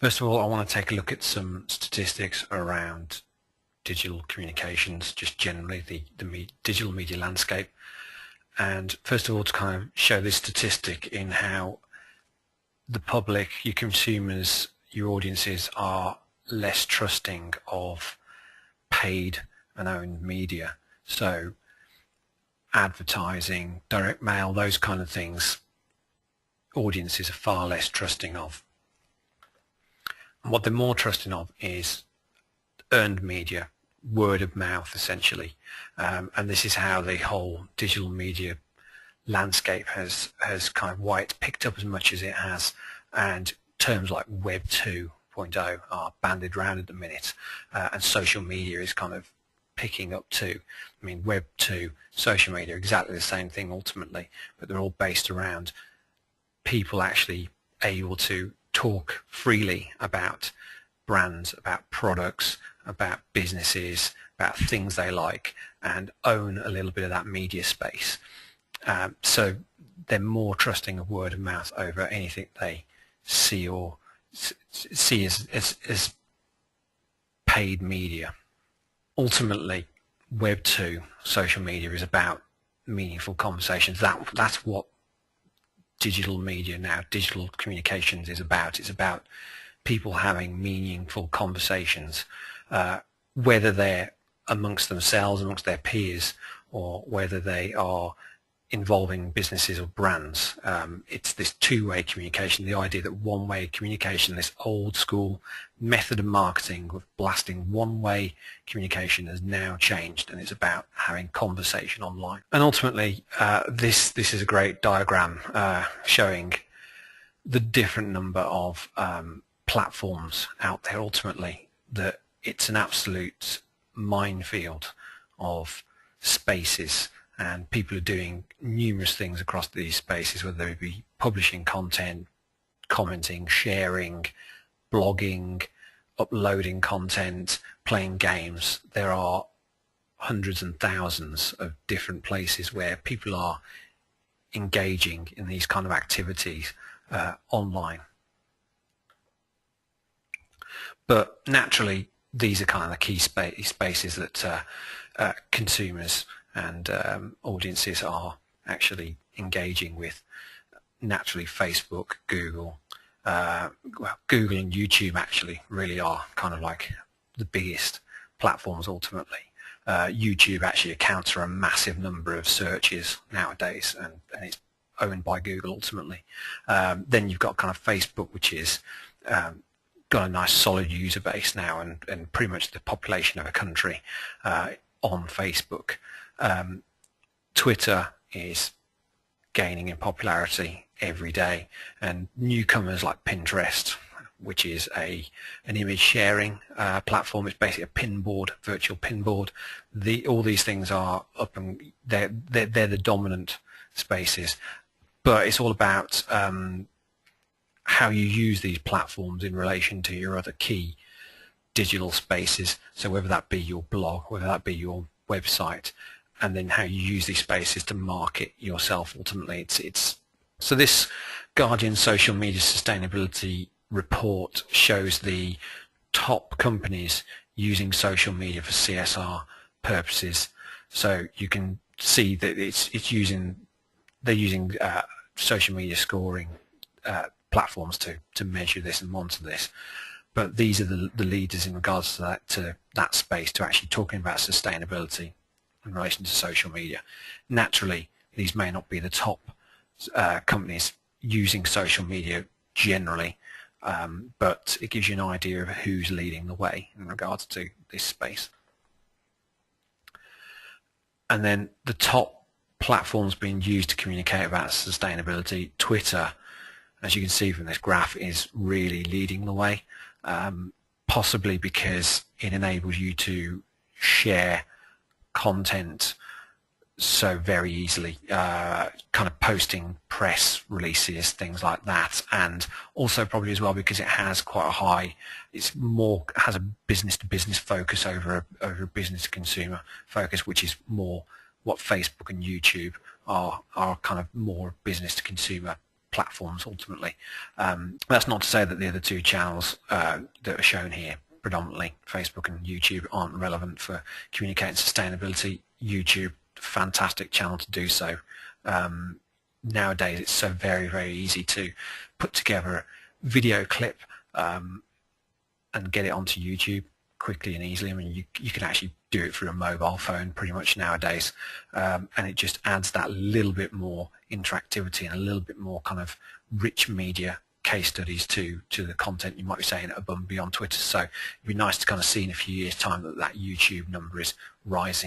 First of all, I want to take a look at some statistics around digital communications, just generally the digital media landscape. And first of all, to kind of show this statistic in how the public, your consumers, your audiences are less trusting of paid and owned media. So advertising, direct mail, those kind of things, audiences are far less trusting of. And what they're more trusting of is earned media, word of mouth essentially, and this is how the whole digital media landscape has kind of why it's picked up as much as it has, and terms like Web 2.0 are bandied around at the minute, and social media is kind of picking up too. I mean, Web 2, social media, exactly the same thing ultimately, but they're all based around people actually able to talk freely about brands, about products, about businesses, about things they like, and own a little bit of that media space. So they're more trusting of word of mouth over anything they see or see as paid media. Ultimately, Web 2, social media, is about meaningful conversations. That's what digital media now, digital communications is about. It's about people having meaningful conversations, whether they're amongst themselves, amongst their peers, or whether they are involving businesses or brands. It's this two-way communication, the idea that one-way communication, this old school method of marketing of blasting one-way communication, has now changed, and it's about having conversation online. And ultimately, this is a great diagram showing the different number of platforms out there. Ultimately, that it's an absolute minefield of spaces, and people are doing numerous things across these spaces, whether it be publishing content, commenting, sharing, blogging, uploading content, playing games. There are hundreds and thousands of different places where people are engaging in these kind of activities online. But naturally, these are kind of the key spaces that consumers and audiences are actually engaging with. Naturally, Facebook, Google, Google and YouTube actually really are kind of like the biggest platforms ultimately. YouTube actually accounts for a massive number of searches nowadays, and it's owned by Google ultimately. Then you've got kind of Facebook, which is got a nice solid user base now, and pretty much the population of a country on Facebook. Twitter is gaining in popularity every day, and newcomers like Pinterest, which is an image sharing platform. It's basically a pinboard, virtual pinboard. All these things are up, and they're the dominant spaces, but it's all about how you use these platforms in relation to your other key digital spaces. So whether that be your blog, whether that be your website, and then how you use these spaces to market yourself ultimately. So this Guardian Social Media Sustainability report shows the top companies using social media for CSR purposes. So you can see that they're using social media scoring platforms to measure this and monitor this. But these are the leaders in regards to that space, to actually talking about sustainability in relation to social media. Naturally, these may not be the top companies using social media generally, but it gives you an idea of who's leading the way in regards to this space. And then the top platforms being used to communicate about sustainability, Twitter, as you can see from this graph, is really leading the way, possibly because it enables you to share content so very easily, kind of posting press releases, things like that, and also probably as well because it has quite a high, has a business to business focus over a business to consumer focus, which is more what Facebook and YouTube are kind of more business to consumer platforms ultimately. That's not to say that the other two channels that are shown here, predominantly Facebook and YouTube, aren't relevant for communicating sustainability. YouTube, fantastic channel to do so. Nowadays it's so very, very easy to put together a video clip and get it onto YouTube quickly and easily. I mean, you can actually do it through a mobile phone pretty much nowadays, and it just adds that little bit more interactivity and a little bit more kind of rich media case studies to the content you might be saying above and beyond Twitter. So it'd be nice to kind of see in a few years' time that YouTube number is rising.